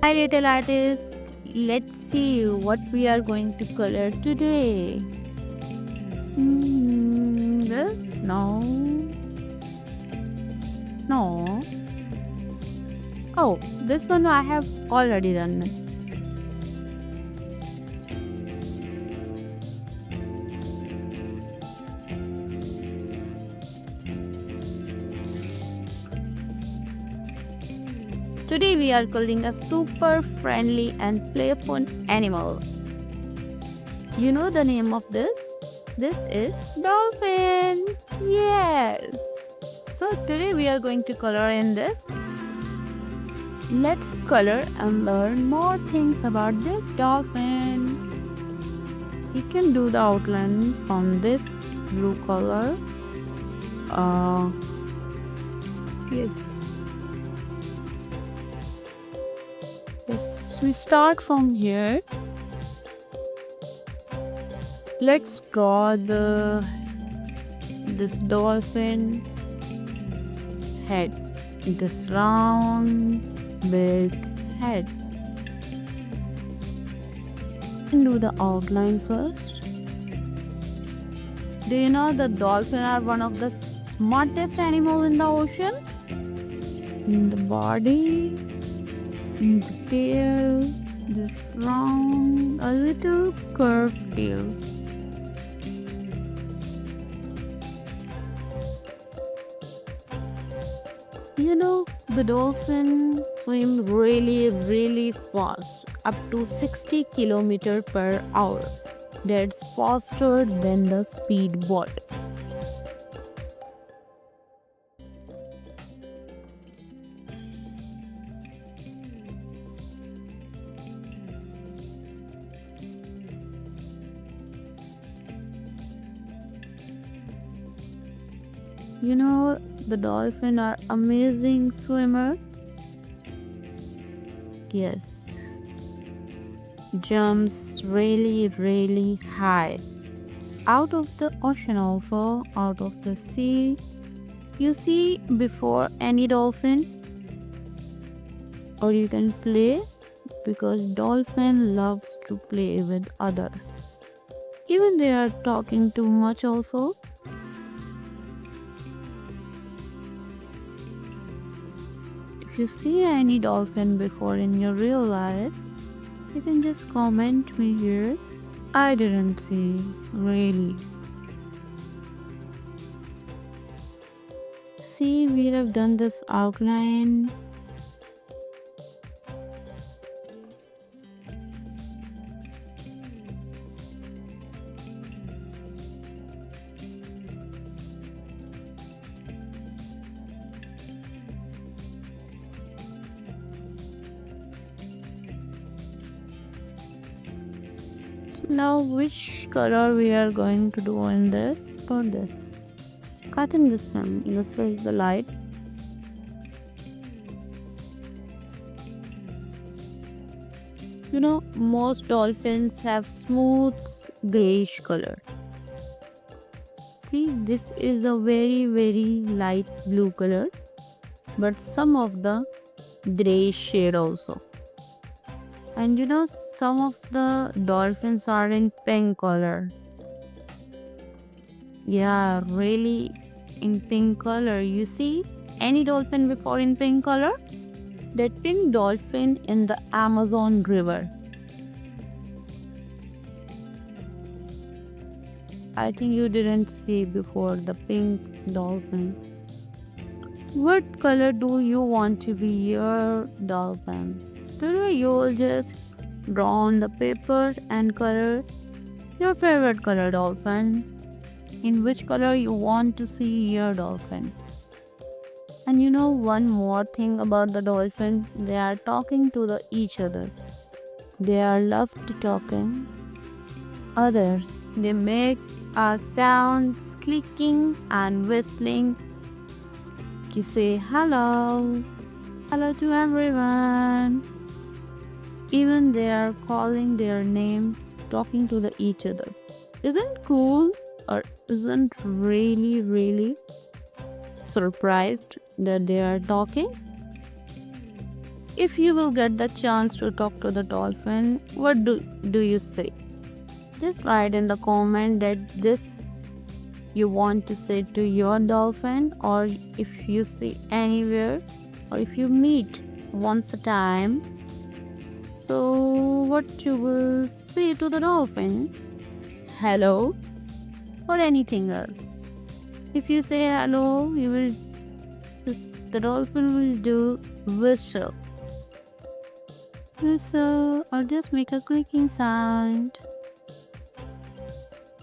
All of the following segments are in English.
Hi little artists, let's see what we are going to color today. This? No. No. Oh, this one I have already done. Today we are coloring a super friendly and playful animal. You know the name of this? This is dolphin. Yes. So today we are going to color in this. Let's color and learn more things about this dolphin. You can do the outline from this blue color. Uh, yes. Yes, we start from here. Let's draw this dolphin head. This round big head. And do the outline first. Do you know the dolphin are one of the smartest animals in the ocean? In the body, in the tail, this round, a little curved tail. You know, the dolphin swim really fast, up to 60 km per hour. That's faster than the speedboat. You know, the dolphin are amazing swimmer. Yes. Jumps really high. Out of the ocean also, out of the sea. You see before any dolphin, or you can play, because dolphin loves to play with others. Even they are talking too much also. If you see any dolphin before in your real life, you can just comment me here. I didn't see, really. See, we have done this outline. Now which color we are going to do in this for this? Cutting this one, this is the light. You know, most dolphins have smooth grayish color. See, this is a very light blue color, but some of the grayish shade also. And you know, some of the dolphins are in pink color. Yeah, really in pink color. You see any dolphin before in pink color? That pink dolphin in the Amazon River. I think you didn't see before the pink dolphin. What color do you want to be your dolphin? Today you will just draw on the paper and color your favorite color dolphin. In which color you want to see your dolphin. And you know one more thing about the dolphin, they are talking to each other. They are love to talking others. They make sounds clicking and whistling to say hello to everyone. Even they are calling their name, talking to each other. Isn't cool, or isn't really surprised that they are talking? If you will get the chance to talk to the dolphin, what do you say? Just write in the comment that this you want to say to your dolphin, or if you see anywhere, or if you meet once a time, so what you will say to the dolphin? Hello, or anything else. If you say hello, you will the dolphin will do whistle, whistle, or just make a clicking sound.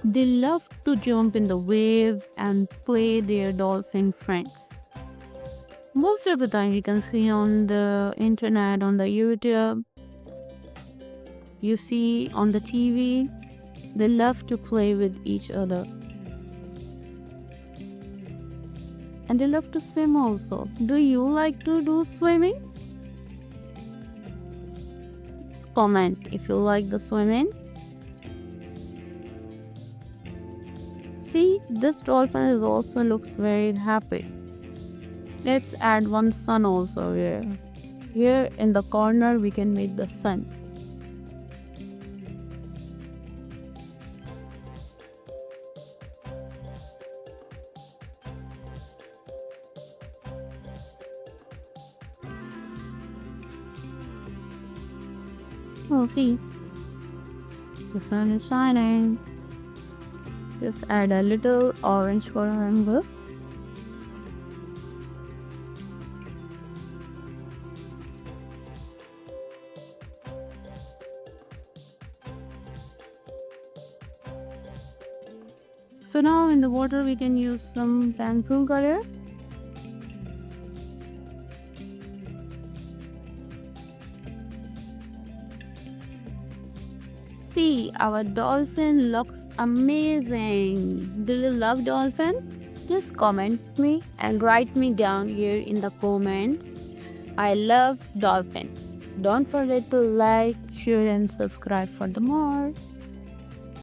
They love to jump in the waves and play their dolphin friends. Most of the time you can see on the internet, on the YouTube, you see on the TV, they love to play with each other. And they love to swim also. Do you like to do swimming? Just comment if you like the swimming. See, this dolphin is also looks very happy. Let's add one sun also here. Here in the corner we can make the sun. Oh, see, the sun is shining. Just add a little orange for rainbow. So now in the water we can use some pencil color. See, our dolphin looks amazing. Do you love dolphin? Just comment me and write me down here in the comments. I love dolphin. Don't forget to like, share and subscribe for the more.